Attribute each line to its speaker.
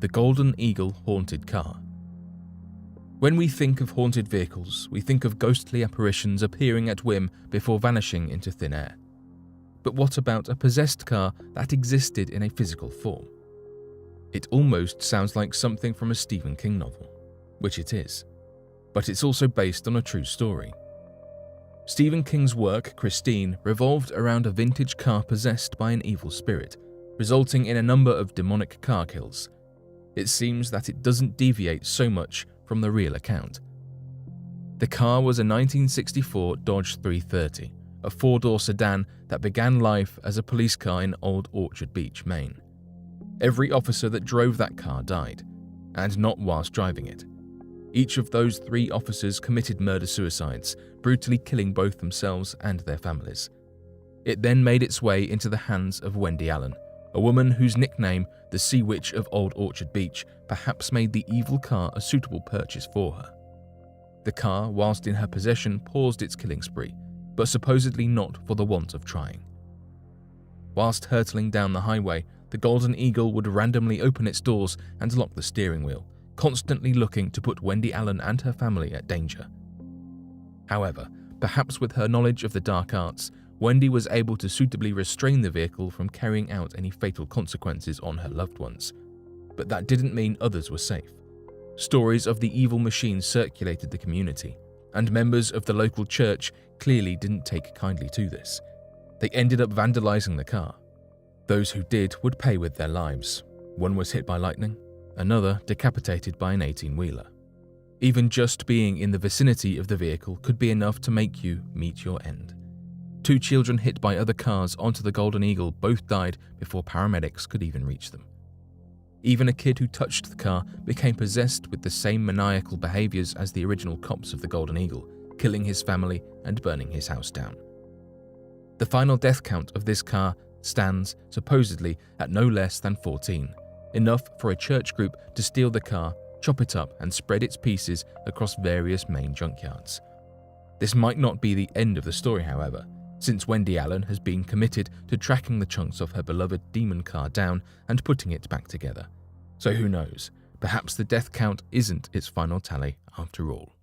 Speaker 1: The Golden Eagle haunted car. When we think of haunted vehicles, we think of ghostly apparitions appearing at whim before vanishing into thin air. But what about a possessed car that existed in a physical form? It almost sounds like something from a Stephen King novel, which it is, but it's also based on a true story. Stephen King's work, Christine, revolved around a vintage car possessed by an evil spirit, resulting in a number of demonic car kills. It seems that it doesn't deviate so much from the real account. The car was a 1964 Dodge 330, a four-door sedan that began life as a police car in Old Orchard Beach, Maine. Every officer that drove that car died, and not whilst driving it. Each of those 3 officers committed murder-suicides, brutally killing both themselves and their families. It then made its way into the hands of Wendy Allen, a woman whose nickname, the Sea Witch of Old Orchard Beach, perhaps made the evil car a suitable purchase for her. The car, whilst in her possession, paused its killing spree, but supposedly not for the want of trying. Whilst hurtling down the highway, the Golden Eagle would randomly open its doors and lock the steering wheel, constantly looking to put Wendy Allen and her family at danger. However, perhaps with her knowledge of the dark arts, Wendy was able to suitably restrain the vehicle from carrying out any fatal consequences on her loved ones. But that didn't mean others were safe. Stories of the evil machine circulated the community, and members of the local church clearly didn't take kindly to this. They ended up vandalizing the car. Those who did would pay with their lives. One was hit by lightning, another decapitated by an 18-wheeler. Even just being in the vicinity of the vehicle could be enough to make you meet your end. 2 children hit by other cars onto the Golden Eagle both died before paramedics could even reach them. Even a kid who touched the car became possessed with the same maniacal behaviors as the original cops of the Golden Eagle, killing his family and burning his house down. The final death count of this car stands, supposedly, at no less than 14, enough for a church group to steal the car, chop it up and spread its pieces across various Maine junkyards. This might not be the end of the story, however, since Wendy Allen has been committed to tracking the chunks of her beloved demon car down and putting it back together. So who knows, perhaps the death count isn't its final tally after all.